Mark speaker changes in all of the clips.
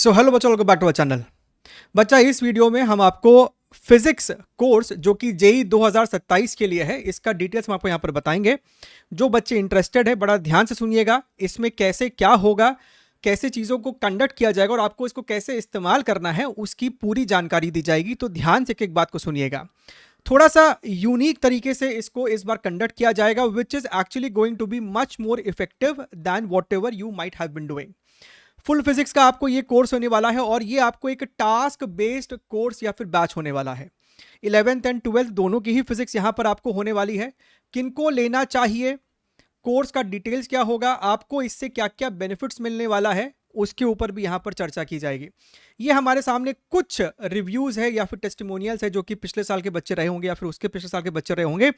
Speaker 1: सो hello बच्चों, welcome back to our channel. बच्चा, इस वीडियो में हम आपको फिजिक्स कोर्स जो कि जेई 2027 के लिए है, इसका डिटेल्स हम आपको यहाँ पर बताएंगे। जो बच्चे इंटरेस्टेड है बड़ा ध्यान से सुनिएगा। इसमें कैसे क्या होगा, कैसे चीज़ों को कंडक्ट किया जाएगा और आपको इसको कैसे इस्तेमाल करना है, उसकी पूरी जानकारी दी जाएगी। तो ध्यान से एक बात को सुनिएगा। थोड़ा सा यूनिक तरीके से इसको इस बार कंडक्ट किया जाएगा, which is actually going to be much more effective than whatever you might have been doing. Full physics का आपको ये कोर्स होने वाला है और ये आपको एक टास्क बेस्ड कोर्स या फिर बैच होने वाला है। 11th एंड 12th दोनों की ही फिजिक्स यहां पर आपको होने वाली है। किनको लेना चाहिए, कोर्स का डिटेल्स क्या होगा, आपको इससे क्या क्या बेनिफिट्स मिलने वाला है, उसके ऊपर भी यहां पर चर्चा की जाएगी। ये हमारे सामने कुछ रिव्यूज है या फिर टेस्टिमोनियल्स है जो कि पिछले साल के बच्चे रहे होंगे या फिर उसके पिछले साल के बच्चे रहे होंगे।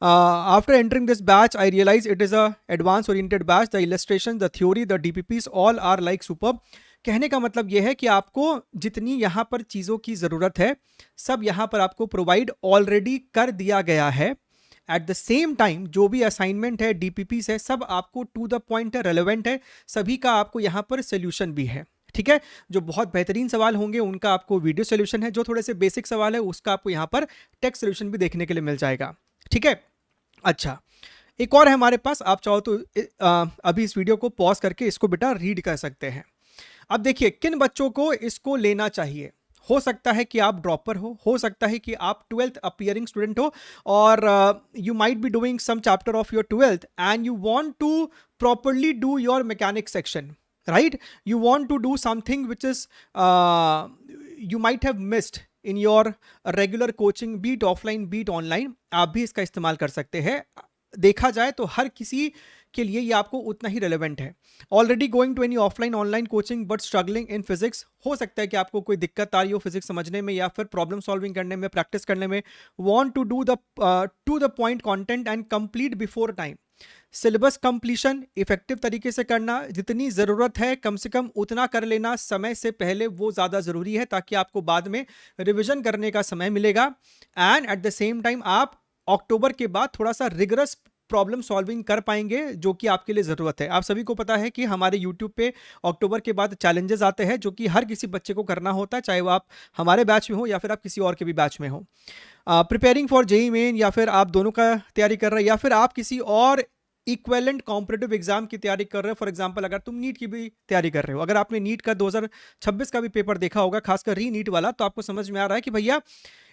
Speaker 1: After entering this batch I realise it is a advance oriented batch. The illustration, the theory, the DPPs all are like superb. कहने का मतलब यह है कि आपको जितनी यहाँ पर चीज़ों की ज़रूरत है सब यहाँ पर आपको प्रोवाइड ऑलरेडी कर दिया गया है। एट द सेम टाइम जो भी असाइनमेंट है, डीपीपीस है, सब आपको टू द पॉइंट है, रेलेवेंट है, सभी का आपको यहाँ पर सोल्यूशन भी है। ठीक है, जो बहुत बेहतरीन सवाल होंगे उनका आपको वीडियो सोल्यूशन है, जो थोड़े से बेसिक सवाल है उसका आपको यहाँ पर टेक्स्ट सोल्यूशन भी देखने के लिए मिल जाएगा। ठीक है, अच्छा, एक और है हमारे पास। आप चाहो तो अभी इस वीडियो को पॉज करके इसको बेटा रीड कर सकते हैं। अब देखिए किन बच्चों को इसको लेना चाहिए। हो सकता है कि आप ड्रॉपर हो सकता है कि आप 12th अपियरिंग स्टूडेंट हो और you might be doing some chapter of your 12th and you want to properly do your mechanics section, right? You want to do something which is you might have missed in your regular coaching, be it offline, be it online। आप भी इसका इस्तेमाल कर सकते हैं। देखा जाए तो हर किसी के लिए ये आपको उतना ही रेलेवेंट है। Already going to any offline online coaching but struggling in physics, हो सकता है कि आपको कोई दिक्कत आ रही हो फिजिक्स समझने में या फिर प्रॉब्लम सॉल्विंग करने में, प्रैक्टिस करने में। Want to do the point content and complete before time. Syllabus completion effective तरीके से करना, जितनी ज़रूरत है कम से कम उतना कर लेना समय से पहले, वो ज़्यादा ज़रूरी है ताकि आपको बाद में रिवीजन करने का समय मिलेगा। And at the same time आप अक्टूबर के बाद थोड़ा सा रिगरस प्रॉब्लम सॉल्विंग कर पाएंगे, जो कि आपके लिए ज़रूरत है। आप सभी को पता है कि हमारे यूट्यूब पे अक्टूबर के बाद चैलेंजेस आते हैं जो कि हर किसी बच्चे को करना होता है, चाहे वो आप हमारे बैच में हो या फिर आप किसी और के भी बैच में हो। प्रिपेयरिंग फॉर जेई मेन, या फिर आप दोनों का तैयारी कर रहे हैं या फिर आप किसी और इक्वेलेंट कॉम्पिटिटिव एग्जाम की तैयारी कर रहे हो। फॉर एग्जांपल अगर तुम नीट की भी तैयारी कर रहे हो, अगर आपने नीट का 2026 का भी पेपर देखा होगा, खासकर री नीट वाला, तो आपको समझ में आ रहा है कि भैया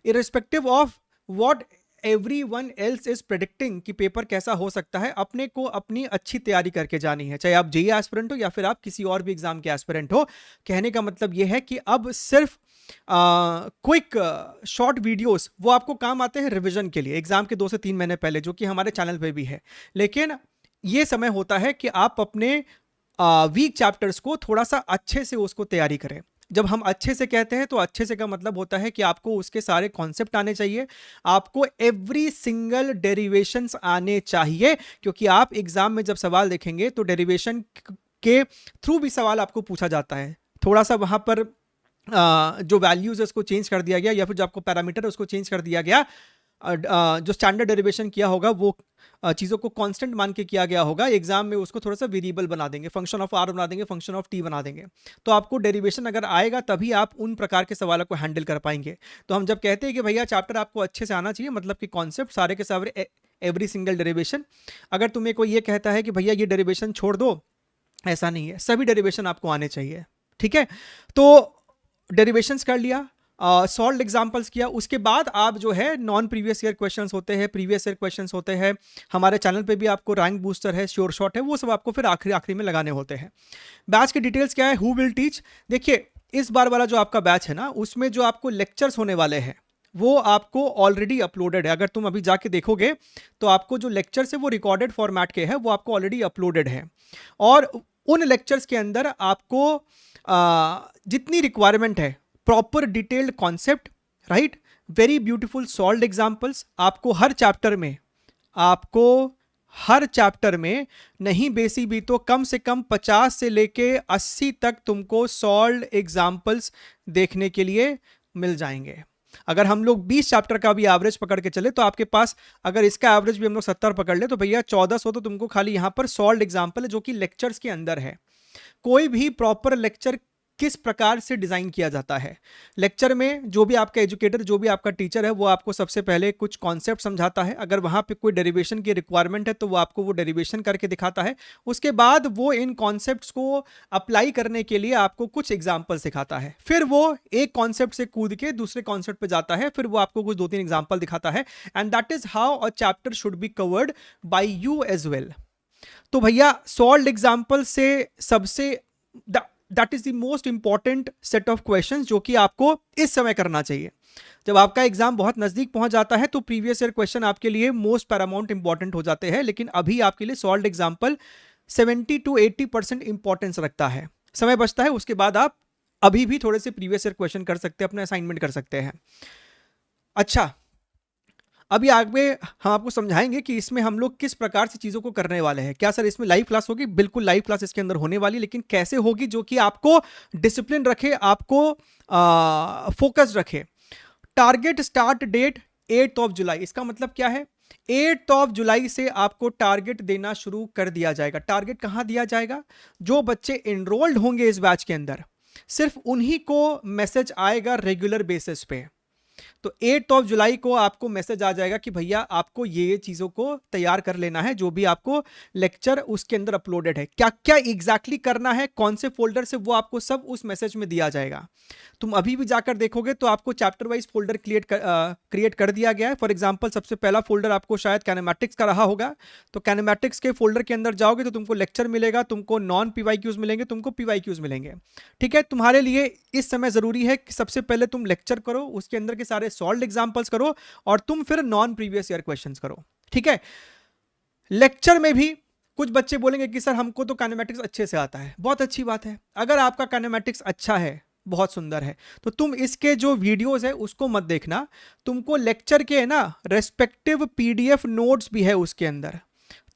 Speaker 1: irrespective of what everyone else is predicting कि पेपर कैसा हो सकता है, अपने को अपनी अच्छी तैयारी करके जानी है, चाहे आप जेई एस्पिरेंट हो या फिर आप किसी और भी एग्जाम के एस्पिरेंट हो। कहने का मतलब यह है कि अब सिर्फ क्विक शॉर्ट वीडियोस वो आपको काम आते हैं रिवीजन के लिए, एग्जाम के 2 से 3 महीने पहले, जो कि हमारे चैनल पे भी है। लेकिन ये समय होता है कि आप अपने वीक चैप्टर्स को थोड़ा सा अच्छे से उसको तैयारी करें। जब हम अच्छे से कहते हैं तो अच्छे से का मतलब होता है कि आपको उसके सारे कॉन्सेप्ट आने चाहिए, आपको एवरी सिंगल डेरिवेशंस आने चाहिए, क्योंकि आप एग्जाम में जब सवाल देखेंगे तो डेरिवेशन के थ्रू भी सवाल आपको पूछा जाता है। थोड़ा सा वहां पर जो वैल्यूज है उसको चेंज कर दिया गया, या फिर जो आपको पैरामीटर है उसको चेंज कर दिया गया। जो स्टैंडर्ड डेरिवेशन किया होगा वो चीज़ों को कांस्टेंट मान के किया गया होगा, एग्जाम में उसको थोड़ा सा वेरिएबल बना देंगे, फंक्शन ऑफ आर बना देंगे, फंक्शन ऑफ टी बना देंगे। तो आपको डेरिवेशन अगर आएगा तभी आप उन प्रकार के सवालों को हैंडल कर पाएंगे। तो हम जब कहते हैं कि भैया चैप्टर आपको अच्छे से आना चाहिए, मतलब कि कॉन्सेप्ट सारे के सारे, एवरी सिंगल डेरिवेशन। अगर तुम्हें कोई ये कहता है कि भैया ये डेरिवेशन छोड़ दो, ऐसा नहीं है, सभी डेरिवेशन आपको आने चाहिए। ठीक है, तो डेरिवेशंस कर लिया, सॉल्व एग्जाम्पल्स किया, उसके बाद आप जो है नॉन प्रीवियस ईयर क्वेश्चंस होते हैं, प्रीवियस ईयर क्वेश्चंस होते हैं, हमारे चैनल पे भी आपको रैंक बूस्टर है, श्योर शॉट है, वो सब आपको फिर आखिरी में लगाने होते हैं। बैच की डिटेल्स क्या है, हु विल टीच। देखिए इस बार वाला जो आपका बैच है ना, उसमें जो आपको लेक्चर्स होने वाले हैं वो आपको ऑलरेडी अपलोडेड है। अगर तुम अभी जाके देखोगे तो आपको जो लेक्चर्स है वो रिकॉर्डेड फॉर्मेट के हैं, वो आपको ऑलरेडी अपलोडेड है। और उन लेक्चर्स के अंदर आपको जितनी रिक्वायरमेंट है, proper detailed concept, right, very beautiful solved examples, आपको हर चैप्टर में नहीं बेसी भी तो कम से कम 50 से लेके 80 तक तुमको सॉल्व्ड एग्जांपल्स देखने के लिए मिल जाएंगे। अगर हम लोग 20 चैप्टर का भी एवरेज पकड़ के चले तो आपके पास, अगर इसका एवरेज भी हम लोग 70 पकड़ ले तो भैया 1400 तो तुमको खाली यहां पर सॉल्व्ड एग्जांपल है, जो कि लेक्चर्स के अंदर है। कोई भी प्रॉपर लेक्चर किस प्रकार से डिजाइन किया जाता है। लेक्चर में जो भी आपका एजुकेटर, जो भी आपका टीचर है, वो आपको सबसे पहले कुछ कॉन्सेप्ट समझाता है। अगर वहां पे कोई डेरिवेशन की रिक्वायरमेंट है तो वो आपको वो डेरिवेशन करके दिखाता है। उसके बाद वो इन कॉन्सेप्ट्स को अप्लाई करने के लिए आपको कुछ एग्जाम्पल सिखाता है। फिर वो एक कॉन्सेप्ट से कूद के दूसरे कॉन्सेप्ट पे जाता है, फिर वो आपको कुछ 2-3 एग्जाम्पल दिखाता है। And that is how a chapter should be covered by you as well. तो भैया सॉल्व्ड एग्जाम्पल से सबसे that is the most important set of questions जो कि आपको इस समय करना चाहिए। जब आपका एग्जाम बहुत नजदीक पहुंच जाता है तो प्रीवियस ईयर क्वेश्चन आपके लिए मोस्ट पैरामाउंट इंपॉर्टेंट हो जाते हैं, लेकिन अभी आपके लिए सॉल्व्ड एग्जाम्पल 70 to 80% इंपॉर्टेंस रखता है। समय बचता है, उसके बाद आप अभी भी थोड़े से प्रीवियस ईयर क्वेश्चन कर सकते हैं, अपने असाइनमेंट कर सकते हैं। अच्छा, अभी आगे हम आपको समझाएंगे कि इसमें हम लोग किस प्रकार से चीजों को करने वाले हैं। क्या सर इसमें लाइव क्लास होगी? बिल्कुल लाइव क्लास इसके अंदर होने वाली, लेकिन कैसे होगी जो कि आपको डिसिप्लिन रखे, आपको फोकस रखे। Target start date 8 of July. इसका मतलब क्या है? 8 ऑफ जुलाई से आपको टारगेट देना शुरू कर दिया जाएगा। टारगेट कहां दिया जाएगा? जो बच्चे एनरोल्ड होंगे इस बैच के अंदर, सिर्फ उन्हीं को मैसेज आएगा रेगुलर बेसिस पे। तो 8 ऑफ जुलाई को आपको मैसेज आ जाएगा कि भैया आपको ये चीजों को तैयार कर लेना है, जो भी आपको लेक्चर उसके अंदर अपलोडेड है। क्या क्या एग्जैक्टली करना है, कौन से फोल्डर से, वो आपको सब उस मैसेज में दिया जाएगा। तुम अभी भी जाकर देखोगे तो आपको चैप्टर वाइज फोल्डर क्रिएट कर दिया गया है। फॉर एग्जांपल सबसे पहला फोल्डर आपको शायद कैनेमैटिक्स का रहा होगा, तो कैनेमैटिक्स के फोल्डर के अंदर जाओगे तो तुमको लेक्चर मिलेगा, तुमको नॉन पीवाईक्यूज मिलेंगे, तुमको पीवाईक्यूज मिलेंगे। ठीक है, तुम्हारे लिए इस समय जरूरी है कि सबसे पहले तुम लेक्चर करो, उसके अंदर के सारे सॉल्व्ड एग्जांपल्स करो, और तुम फिर नॉन प्रीवियस ईयर क्वेश्चंस करो। ठीक है, लेक्चर में भी कुछ बच्चे बोलेंगे कि सर हमको तो काइनेमैटिक्स अच्छे से आता है। बहुत अच्छी बात है, अगर आपका काइनेमैटिक्स अच्छा है, बहुत सुंदर है, तो तुम इसके जो वीडियोस है उसको मत देखना, तुमको लेक्चर के ना रेस्पेक्टिव पीडीएफ नोट्स भी है उसके अंदर,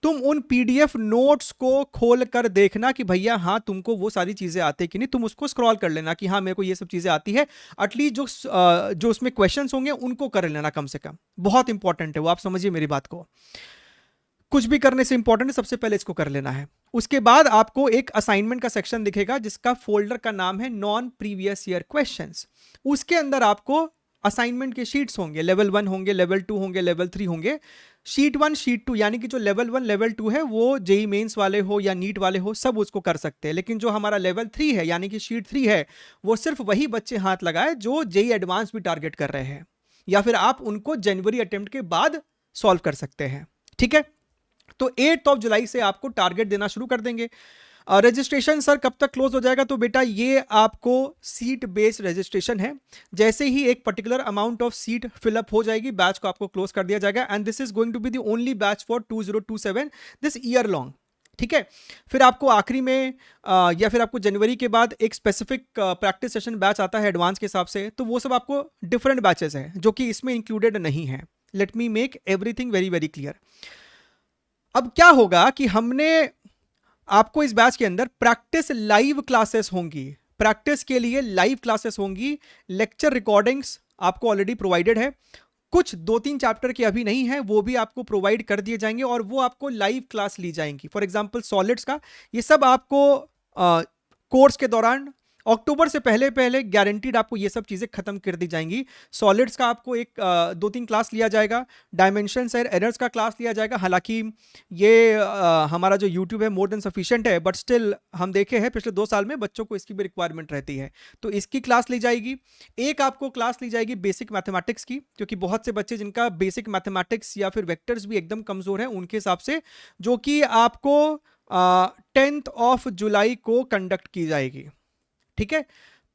Speaker 1: तुम उन पीडीएफ नोट्स को खोल कर देखना कि भैया हाँ तुमको वो सारी चीजें आती कि नहीं। तुम उसको स्क्रॉल कर लेना कि हाँ मेरे को ये सब चीजें आती है, एटलीस्ट जो उसमें क्वेश्चंस होंगे उनको कर लेना कम से कम। बहुत इंपॉर्टेंट है वो, आप समझिए मेरी बात को। कुछ भी करने से इंपॉर्टेंट है, सबसे पहले इसको कर लेना है। उसके बाद आपको एक असाइनमेंट का सेक्शन दिखेगा जिसका फोल्डर का नाम है नॉन प्रीवियस ईयर क्वेश्चंस। उसके अंदर आपको असाइनमेंट के शीट्स होंगे, लेवल 1 होंगे, लेवल 2 होंगे, लेवल 3 होंगे। शीट 1 शीट 2 यानी कि जो लेवल 1 लेवल 2 है वो जेई मेंस वाले हो या नीट वाले हो सब उसको कर सकते हैं, लेकिन जो हमारा लेवल 3 है यानी कि शीट 3 है वो सिर्फ वही बच्चे हाथ लगाए जो जेई एडवांस भी टारगेट कर रहे हैं, या फिर आप उनको जनवरी अटेम्प्ट के बाद सॉल्व कर सकते हैं। ठीक है, तो 8 ऑफ जुलाई से आपको टारगेट देना शुरू कर देंगे। रजिस्ट्रेशन सर कब तक क्लोज हो जाएगा? तो बेटा ये आपको सीट बेस्ड रजिस्ट्रेशन है, जैसे ही एक particular amount of seat fill up हो जाएगी बैच को आपको क्लोज कर दिया जाएगा। And this is going to be the only batch for 2027 this year long. ठीक है, फिर आपको आखिरी में या फिर आपको जनवरी के बाद एक स्पेसिफिक प्रैक्टिस सेशन बैच आता है एडवांस के हिसाब से, तो वो सब आपको डिफरेंट बैचेस हैं जो कि इसमें इंक्लूडेड नहीं है। Let me make everything very very clear. अब क्या होगा कि हमने आपको इस बैच के अंदर प्रैक्टिस लाइव क्लासेस होंगी, प्रैक्टिस के लिए लाइव क्लासेस होंगी। लेक्चर रिकॉर्डिंग्स आपको ऑलरेडी प्रोवाइडेड है, कुछ 2-3 चैप्टर के अभी नहीं है, वो भी आपको प्रोवाइड कर दिए जाएंगे और वो आपको लाइव क्लास ली जाएंगी। फॉर एग्जांपल सॉलिड्स का ये सब आपको कोर्स के दौरान अक्टूबर से पहले पहले गारंटीड आपको ये सब चीजें खत्म कर दी जाएंगी। सॉलिड्स का आपको एक 2-3 क्लास लिया जाएगा, डायमेंशंस एंड एरर्स का क्लास लिया जाएगा। हालांकि ये हमारा जो यूट्यूब है मोर देन सफिशिएंट है, बट स्टिल हम देखे हैं पिछले 2 साल में बच्चों को इसकी भी रिक्वायरमेंट रहती है, तो इसकी क्लास ली जाएगी। एक आपको क्लास ली जाएगी बेसिक मैथमेटिक्स की, क्योंकि बहुत से बच्चे जिनका बेसिक मैथमेटिक्स या फिर वेक्टर्स भी एकदम कमजोर है उनके हिसाब से, जो कि आपको 10 ऑफ जुलाई को कंडक्ट की जाएगी। ठीक है,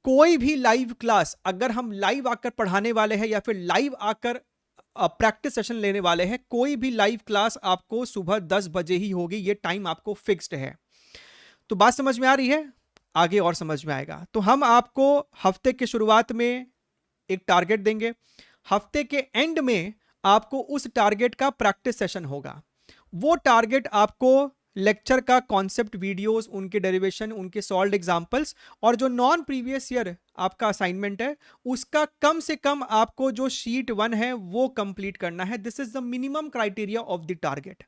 Speaker 1: कोई भी लाइव क्लास अगर हम लाइव आकर पढ़ाने वाले हैं या फिर लाइव आकर प्रैक्टिस सेशन लेने वाले हैं, कोई भी लाइव क्लास आपको सुबह 10 बजे ही होगी, ये टाइम आपको फिक्स्ड है। तो बात समझ में आ रही है? आगे और समझ में आएगा। तो हम आपको हफ्ते के शुरुआत में एक टारगेट देंगे, हफ्ते के एंड में आपको उस टारगेट का प्रैक्टिस सेशन होगा। वो टारगेट आपको लेक्चर का कॉन्सेप्ट वीडियोस, उनके डेरिवेशन, उनके सॉल्व्ड एग्जांपल्स और जो नॉन प्रीवियस ईयर आपका असाइनमेंट है उसका कम से कम आपको जो शीट 1 है वो कंप्लीट करना है। This is the minimum criteria of the target,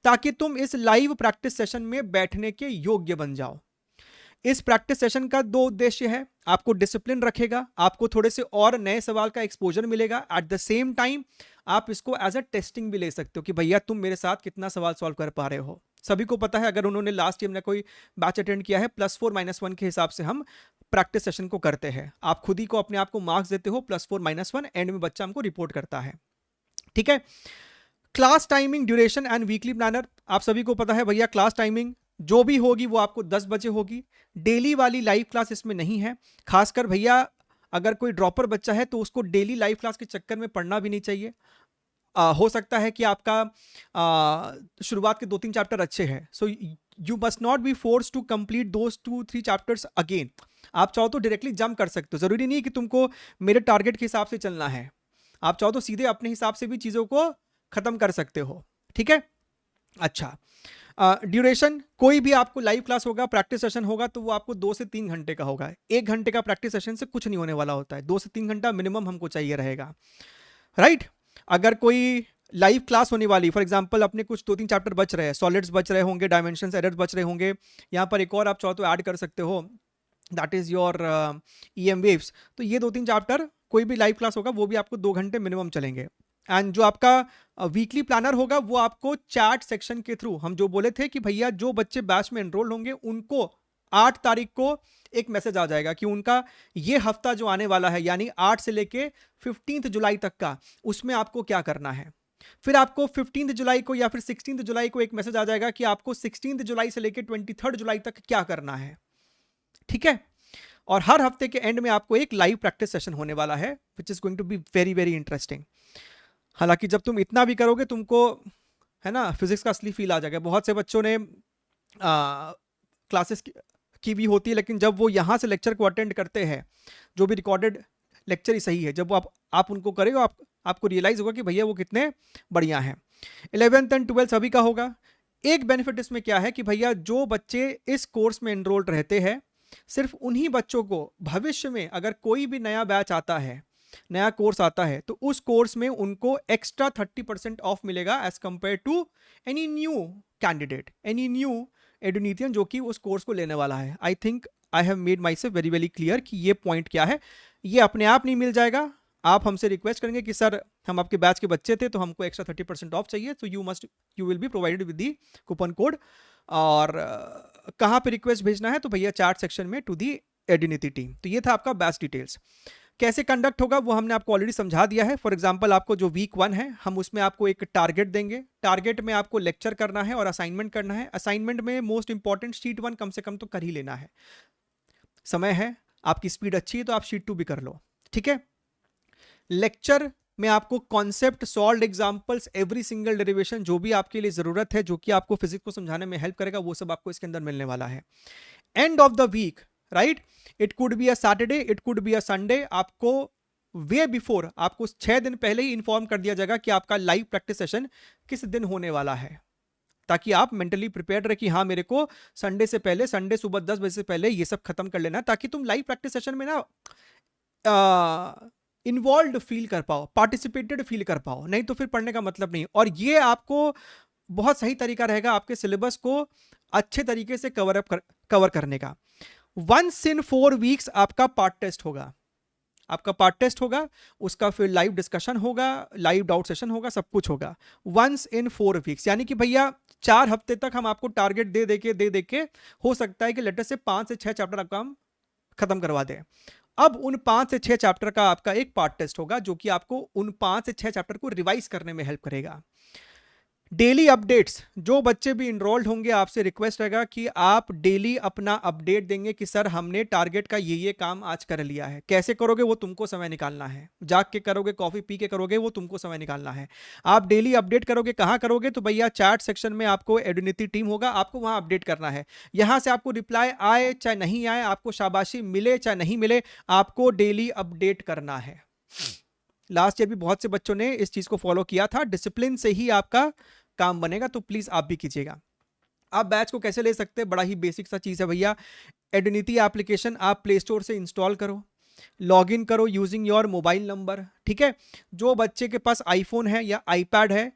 Speaker 1: ताकि तुम इस लाइव प्रैक्टिस सेशन में बैठने के योग्य बन जाओ। इस प्रैक्टिस सेशन का दो उद्देश्य है, आपको डिसिप्लिन रखेगा, आपको थोड़े से और नए सवाल का एक्सपोजर मिलेगा, एट द सेम टाइम आप इसको एज अ टेस्टिंग भी ले सकते हो कि भैया तुम मेरे साथ कितना सवाल सॉल्व कर पा रहे हो। सभी को पता है, अगर उन्होंने लास्ट ईयर में कोई बैच अटेंड किया है, +4 -1 के हिसाब से हम प्रैक्टिस सेशन को करते हैं। आप खुद ही को अपने आप को मार्क्स देते हो, +4 -1, एंड में बच्चा हमको रिपोर्ट करता है। ठीक है, class timing, duration and weekly planner, आप सभी को पता है भैया, क्लास टाइमिंग जो भी होगी वो आपको 10 बजे होगी। डेली वाली लाइव क्लास इसमें नहीं है। खासकर भैया अगर कोई ड्रॉपर बच्चा है तो उसको डेली लाइव क्लास के चक्कर में पढ़ना भी नहीं चाहिए। हो सकता है कि आपका शुरुआत के 2-3 चैप्टर अच्छे हैं, so you must not be force to complete those 2-3 chapters again. आप चाहो तो डायरेक्टली जंप कर सकते हो, जरूरी नहीं कि तुमको मेरे टारगेट के हिसाब से चलना है। आप चाहो तो सीधे अपने हिसाब से भी चीजों को खत्म कर सकते हो। ठीक है, अच्छा, ड्यूरेशन, कोई भी आपको लाइव क्लास होगा, प्रैक्टिस सेशन होगा, तो वो आपको 2 से 3 घंटे का होगा। 1 घंटे का प्रैक्टिस सेशन से कुछ नहीं होने वाला होता है, 2 से 3 घंटा मिनिमम हमको चाहिए रहेगा, राइट। अगर कोई लाइव क्लास होने वाली, फॉर एग्जांपल अपने कुछ 2-3 चैप्टर बच रहे हैं, सॉलिड्स बच रहे होंगे, डायमेंशंस, एरर्स बच रहे होंगे, यहाँ पर एक और आप चाहो तो ऐड कर सकते हो, that is your EM waves. तो ये 2-3 चैप्टर कोई भी लाइव क्लास होगा वो भी आपको 2 घंटे मिनिमम चलेंगे। एंड जो आपका वीकली प्लानर होगा वो आपको चैट सेक्शन के थ्रू, हम जो बोले थे कि भैया जो बच्चे बैच में एनरोल होंगे उनको 8 तारीख को एक मैसेज आ जाएगा कि उनका ये हफ्ता जो आने वाला है, यानी 8 से लेके 15 जुलाई तक का, उसमें आपको क्या करना है। फिर आपको 15 जुलाई को या फिर 16 जुलाई को एक मैसेज आ जाएगा कि आपको 16 जुलाई से लेके 23 जुलाई तक क्या करना है। ठीक है, और हर हफ्ते के एंड में आपको एक लाइव प्रैक्टिस सेशन होने वाला है, which is going to be very very interesting. हालांकि जब तुम इतना भी करोगे तुमको, है ना, फिजिक्स का असली फील आ जाएगा। बहुत से बच्चों ने क्लासेस की भी होती है, लेकिन जब वो यहाँ से लेक्चर को अटेंड करते हैं, जो भी रिकॉर्डेड लेक्चर ही सही है, जब वो आप उनको करेगा, आपको रियलाइज होगा कि भैया वो कितने बढ़िया हैं। 11th एंड 12th सभी का होगा। एक बेनिफिट इसमें क्या है कि भैया जो बच्चे इस कोर्स में एनरोल्ड रहते हैं, सिर्फ उन्हीं बच्चों को भविष्य में अगर कोई भी नया बैच आता है, नया कोर्स आता है, तो उस कोर्स में उनको एक्स्ट्रा 30% ऑफ मिलेगा as compare to any new candidate, any new Edunitian जो कि उस कोर्स को लेने वाला है। I think I have made myself very very clear कि ये पॉइंट क्या है। ये अपने आप नहीं मिल जाएगा, आप हमसे रिक्वेस्ट करेंगे कि सर हम आपके बैच के बच्चे थे तो हमको एक्स्ट्रा 30% ऑफ चाहिए, तो you will be provided with the coupon code. और कहाँ पे रिक्वेस्ट भेजना है, तो भैया चैट सेक्शन में टू दी एडुनिटी टीम। तो ये था आपका बैच डिटेल्स। कैसे कंडक्ट होगा वो हमने आपको ऑलरेडी समझा दिया है। फॉर एग्जांपल आपको जो वीक 1 है, हम उसमें आपको एक टारगेट देंगे, टारगेट में आपको लेक्चर करना है और असाइनमेंट करना है। असाइनमेंट में मोस्ट इंपॉर्टेंट शीट 1 कम से कम तो कर ही लेना है, समय है, आपकी स्पीड अच्छी है तो आप शीट 2 भी कर लो। ठीक है, लेक्चर में आपको concept, solved examples, every single derivation, जो भी आपके लिए जरूरत है, जो कि आपको फिजिक्स को समझाने में हेल्प करेगा, वो सब आपको इसके अंदर मिलने वाला है। End of the week, right, it could be a Saturday, it could be a Sunday, आपको वे बिफोर, आपको 6 दिन पहले ही इंफॉर्म कर दिया जाएगा कि आपका लाइव प्रैक्टिस सेशन किस दिन होने वाला है, ताकि आप मेंटली प्रिपेयर्ड रहे कि हाँ मेरे को संडे से पहले, संडे सुबह 10 बजे से पहले ये सब खत्म कर लेना, ताकि तुम लाइव प्रैक्टिस सेशन में ना इन्वॉल्व फील कर पाओ, पार्टिसिपेटेड फील कर पाओ, नहीं तो फिर पढ़ने का मतलब नहीं। और ये आपको बहुत सही तरीका रहेगा आपके सिलेबस को अच्छे तरीके से कवर करने का। 1 in 4 वीक्स आपका पार्ट टेस्ट होगा, आपका पार्ट टेस्ट होगा, उसका फिर लाइव डिस्कशन होगा, लाइव डाउट सेशन होगा, सब कुछ होगा 1 in 4 वीक्स। यानी कि भैया 4 हफ्ते तक हम आपको टारगेट दे दे के हो सकता है कि लेटर से 5 से 6 चैप्टर आपका हम खत्म करवा दें। अब उन 5 से 6 चैप्टर का आपका एक पार्ट टेस्ट होगा, जो कि आपको उन 5 से 6 चैप्टर को रिवाइज करने में हेल्प करेगा। डेली अपडेट्स, जो बच्चे भी इनरोल्ड होंगे आपसे रिक्वेस्ट रहेगा कि आप डेली अपना अपडेट देंगे कि सर हमने टारगेट का ये काम आज कर लिया है। कैसे करोगे वो तुमको समय निकालना है, जाग के करोगे, कॉफी पी के करोगे, वो तुमको समय निकालना है। आप डेली अपडेट करोगे, कहाँ करोगे, तो भैया चैट सेक्शन में आपको एडुनिटी टीम होगा, आपको वहां अपडेट करना है। यहां से आपको रिप्लाई आए चाहे नहीं आए, आपको शाबाशी मिले चाहे नहीं मिले, आपको डेली अपडेट करना है। लास्ट ईयर भी बहुत से बच्चों ने इस चीज को फॉलो किया था। डिसिप्लिन से ही आपका काम बनेगा, तो प्लीज आप भी कीजिएगा। आप बैच को कैसे ले सकते हैं, बड़ा ही बेसिक सा चीज है भैया। एडुनिटी एप्लीकेशन आप प्ले स्टोर से इंस्टॉल करो, लॉग इन करो यूजिंग योर मोबाइल नंबर। ठीक है, जो बच्चे के पास आईफोन है या आईपैड है,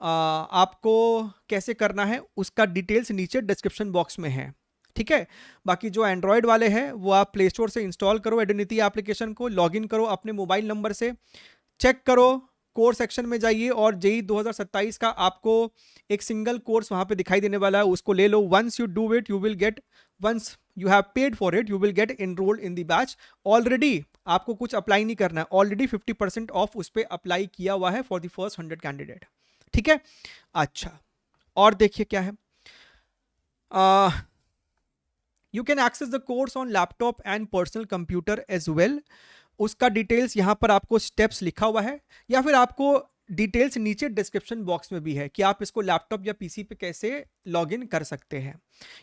Speaker 1: आपको कैसे करना है उसका डिटेल्स नीचे डिस्क्रिप्शन बॉक्स में है। ठीक है। बाकी जो एंड्रॉयड वाले हैं वो आप प्ले स्टोर से इंस्टॉल करो एडिनिटी एप्लीकेशन को, लॉगिन करो अपने मोबाइल नंबर से, चेक करो, कोर्स सेक्शन में जाइए और जेई 2027 का आपको एक सिंगल कोर्स वहां पे दिखाई देने वाला है, उसको ले लो। Once you do it you will get, once you have paid for it you will get enrolled in the batch. Already आपको कुछ अप्लाई नहीं करना है, ऑलरेडी 50% ऑफ उस पर अप्लाई किया हुआ है फॉर द फर्स्ट 100 कैंडिडेट। ठीक है, अच्छा और देखिए क्या है, you can access the course on laptop and personal computer as well. उसका डिटेल्स यहाँ पर आपको स्टेप्स लिखा हुआ है, या फिर आपको डिटेल्स नीचे डिस्क्रिप्शन बॉक्स में भी है कि आप इसको लैपटॉप या पीसी पे कैसे लॉगिन कर सकते हैं।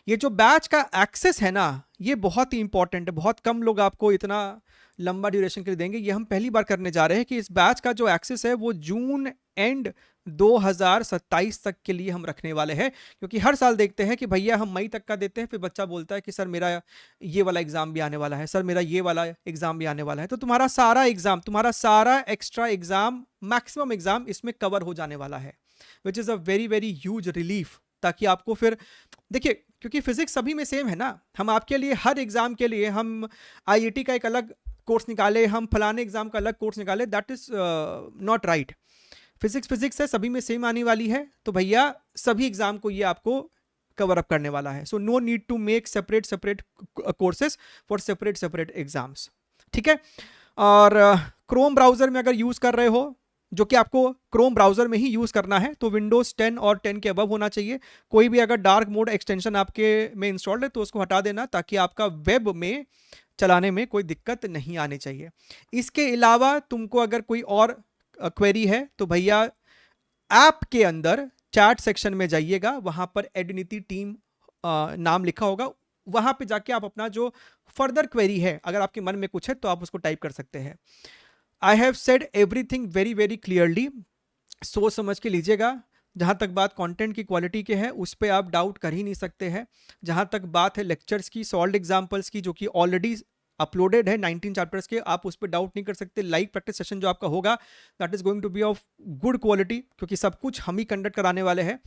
Speaker 1: ये जो बैच का एक्सेस है ना, ये बहुत ही इंपॉर्टेंट है, बहुत कम लोग आपको इतना लंबा ड्यूरेशन के लिए देंगे। ये हम पहली बार करने जा रहे हैं कि इस बैच का जो एक्सेस है वो जून एंड 2027 तक के लिए हम रखने वाले हैं, क्योंकि हर साल देखते हैं कि भैया हम मई तक का देते हैं, फिर बच्चा बोलता है कि सर मेरा ये वाला एग्जाम भी आने वाला है, सर मेरा ये वाला एग्जाम भी आने वाला है, तो तुम्हारा सारा एग्जाम, तुम्हारा सारा एक्स्ट्रा एग्जाम, मैक्सिमम एग्जाम इसमें कवर हो जाने वाला है, which is a very very huge relief. ताकि आपको फिर देखिए, क्योंकि फिजिक्स सभी में सेम है ना, हम आपके लिए हर एग्जाम के लिए हम आईआईटी का एक अलग कोर्स निकाले, हम फलाने एग्जाम का अलग कोर्स निकाले, that is not right. Physics है, सभी में सेम आने वाली है, तो भैया सभी एग्जाम को ये आपको कवर अप करने वाला है। So no need to make separate courses for separate exams. ठीक है, और क्रोम ब्राउजर में अगर यूज कर रहे हो, जो कि आपको क्रोम ब्राउजर में ही यूज करना है, तो विंडोज 10 और 10 के अबव होना चाहिए। कोई भी अगर डार्क मोड एक्सटेंशन आपके में इंस्टॉल्ड है तो उसको हटा देना, ताकि आपका वेब में चलाने में कोई दिक्कत नहीं आनी चाहिए। इसके अलावा तुमको अगर कोई और क्वेरी है तो भैया ऐप के अंदर चैट सेक्शन में जाइएगा, वहां पर एडिनिटी टीम नाम लिखा होगा, वहां पे जाके आप अपना जो फर्दर क्वेरी है, अगर आपके मन में कुछ है तो आप उसको टाइप कर सकते हैं। I have said everything very very clearly, सोच समझ के लीजिएगा। जहां तक बात कंटेंट की क्वालिटी के है, उस पर आप डाउट कर ही नहीं सकते हैं। जहां तक बात है लेक्चर्स की, सॉल्व एग्जाम्पल्स की, जो कि ऑलरेडी अपलोडेड है 19 चैप्टर्स के, आप उस पर डाउट नहीं कर सकते। लाइव प्रैक्टिस सेशन जो आपका होगा that is going to be of good quality, क्योंकि सब कुछ हम ही कंडक्ट कराने वाले हैं,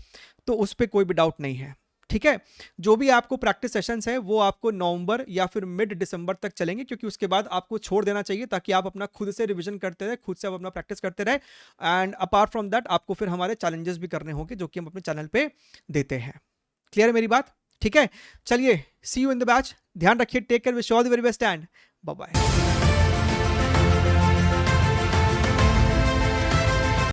Speaker 1: तो उस पर कोई भी डाउट नहीं है। ठीक है, जो भी आपको प्रैक्टिस सेशंस है वो आपको नवंबर या फिर मिड दिसंबर तक चलेंगे, क्योंकि उसके बाद आपको छोड़ देना चाहिए, ताकि आप अपना खुद से रिवीजन करते रहे, खुद से आप अपना प्रैक्टिस करते रहे। एंड अपार्ट फ्रॉम दैट आपको फिर हमारे चैलेंजेस भी करने होंगे, जो कि हम अपने चैनल पे देते हैं। क्लियर है मेरी बात? ठीक है, चलिए see you in the batch, ध्यान रखिए, take care, wish all the very best and bye bye.